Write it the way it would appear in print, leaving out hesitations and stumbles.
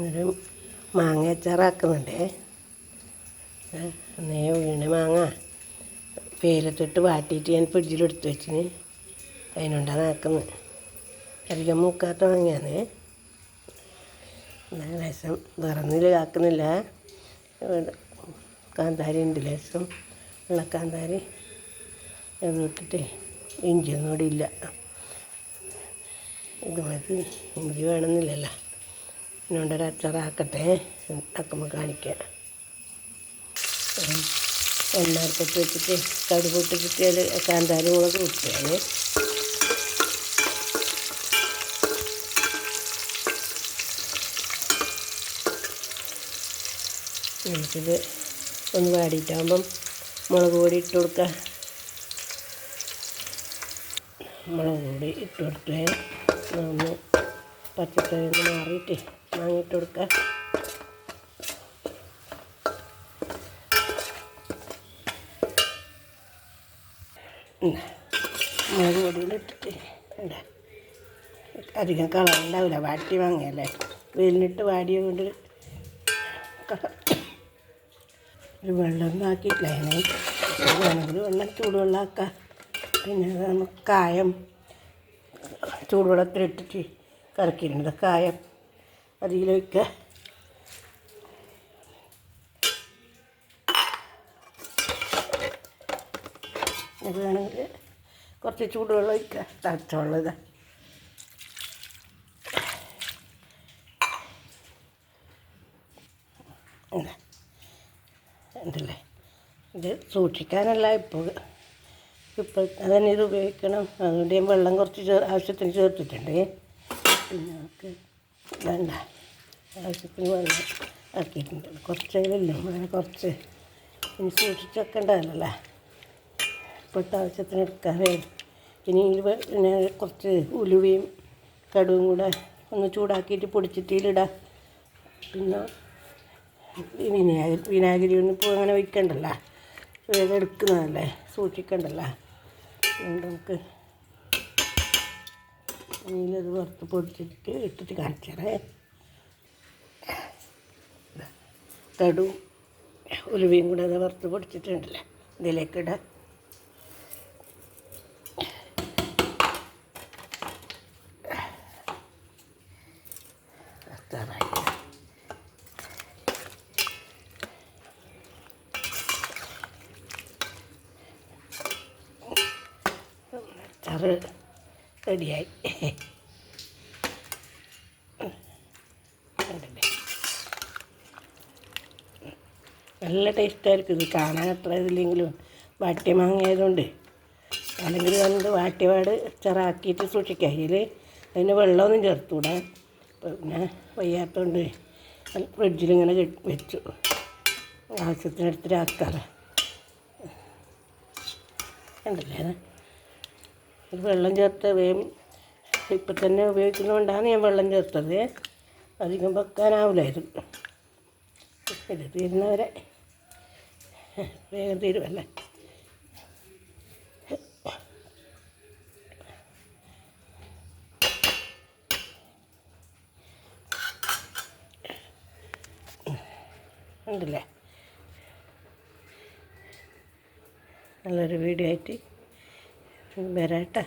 ഒരു മാങ്ങ അച്ചാറാക്കുന്നുണ്ടേ. വീണ മാങ്ങ പേരത്തിട്ട് വാട്ടിയിട്ട് ഞാൻ ഫ്രിഡ്ജിലെടുത്ത് വെച്ചിന്. അതിനുണ്ടാണ് ആക്കുന്നത്. അധികം മൂക്കാത്ത മാങ്ങയാണ്. ലേശം വിറന്നിൽ ആക്കുന്നില്ല. കാന്താരി ഉണ്ട്, ലേശം ഉള്ള കാന്താരി അത് ഇട്ടിട്ട് ഇഞ്ചിയൊന്നും കൂടി ഇല്ല. ഇത് മതി, ഇഞ്ചി വേണമെന്നില്ലല്ലോ. ഇതിനോണ്ടൊരു അച്ചാറാക്കട്ടെ, ആക്കുമ്പോൾ കാണിക്കാം. എണ്ണടുപ്പത്ത് വെച്ചിട്ട് കടുക് പൊട്ടിച്ചിട്ട് അതിൽ കാന്താരി മുളക് ഇട്ടാൽ നമുക്കിത് ഒന്ന് വാടിയിട്ടാകുമ്പം മുളക് പൊടി ഇട്ട് കൊടുക്കുക. മുളക് പൊടി ഇട്ട് കൊടുത്ത് ഒന്ന് പച്ചക്കറി ഒന്ന് മാറിയിട്ട് വാങ്ങിയിട്ട് കൊടുക്കുക. മുളക് പൊടിയിലിട്ടിട്ട് അധികം കളർ ഉണ്ടാവില്ല, വാട്ടി വാങ്ങിയല്ലേ. വെയിലിനിട്ട് വാടിയ കൊണ്ട് കളർ. ഒരു വെള്ളം ആക്കിയിട്ടില്ല, അതിനെ വേണമെങ്കിൽ വെള്ളം ചൂടുവെള്ളമാക്കാം. പിന്നെ നമുക്ക് കായം ചൂടുവെള്ളത്തിലിട്ടിട്ട് കലക്കിയിട്ടുണ്ട്. കായം അതിലൊഴിക്കുക. ഇത് വേണമെങ്കിൽ കുറച്ച് ചൂടുവെള്ളം ഒഴിക്കുക, തിളച്ച വെള്ളം. ഇതാ ഉണ്ടല്ലേ. ഇത് സൂക്ഷിക്കാനല്ല, ഇപ്പോൾ അതന്നെ ഇത് ഉപയോഗിക്കണം. അതുകൊണ്ട് ഞാൻ വെള്ളം കുറച്ച് ആവശ്യത്തിന് ചേർത്തിട്ടുണ്ട്. പിന്നെ നമുക്ക് വേണ്ട ആവശ്യത്തിന് വെള്ളം ആക്കിയിട്ടുണ്ട്. കുറച്ചേലല്ലോ, അങ്ങനെ കുറച്ച് ഇനി സൂക്ഷിച്ച് വെക്കേണ്ടതല്ലേ. ഇപ്പോഴത്തെ ആവശ്യത്തിന് എടുക്കാതെ ഇനി പിന്നെ കുറച്ച് ഉലുവയും കടുവും കൂടെ ഒന്ന് ചൂടാക്കിയിട്ട് പൊടിച്ചിട്ടിടാം. പിന്നെ വിനാഗിരി ഒന്നും ഇപ്പോൾ അങ്ങനെ ഒഴിക്കണ്ടല്ലോ, വേഗം എടുക്കുന്നതല്ലേ, സൂക്ഷിക്കണ്ടല്ലോ. അതുകൊണ്ട് നമുക്ക് മീനത് വറുത്ത് പൊടിച്ചിട്ട് ഇട്ടിട്ട് കാണിച്ചാറേ. കടുവും ഉലുവയും കൂടെ അത് വറുത്ത് പൊടിച്ചിട്ടുണ്ടല്ലേ, ഇതിലേക്കിടാം. അച്ചാറ് റെഡിയായി. നല്ല ടേസ്റ്റായിരിക്കും. ഇത് കാണാൻ അത്ര ഇതില്ലെങ്കിലും വാട്ടിയ മാങ്ങയായതുകൊണ്ട്, അല്ലെങ്കിൽ രണ്ട് വാട്ടിയപാട് അച്ചാറാക്കിയിട്ട് സൂക്ഷിക്കാം. അതിന് വെള്ളമൊന്നും ചേർത്തുകൂടാ. പിന്നെ വയ്യാത്തതുകൊണ്ട് ഫ്രിഡ്ജിലിങ്ങനെ വെച്ചു, ആവശ്യത്തിനെടുത്തിട്ട് ആക്കാറ്. ഉണ്ടല്ലേ, ഒരു വെള്ളം ചേർത്ത് വേഗം ഇപ്പം തന്നെ ഉപയോഗിക്കുന്നതുകൊണ്ടാണ് ഞാൻ വെള്ളം ചേർത്തത്. അധികം വെക്കാനാവില്ലായിരുന്നു. ഇത് തീരുന്നവരെ വേഗം തീരുമല്ലേ. ഉണ്ടല്ലേ, നല്ലൊരു വീഡിയോ ആയിട്ട് വരാട്ടോ.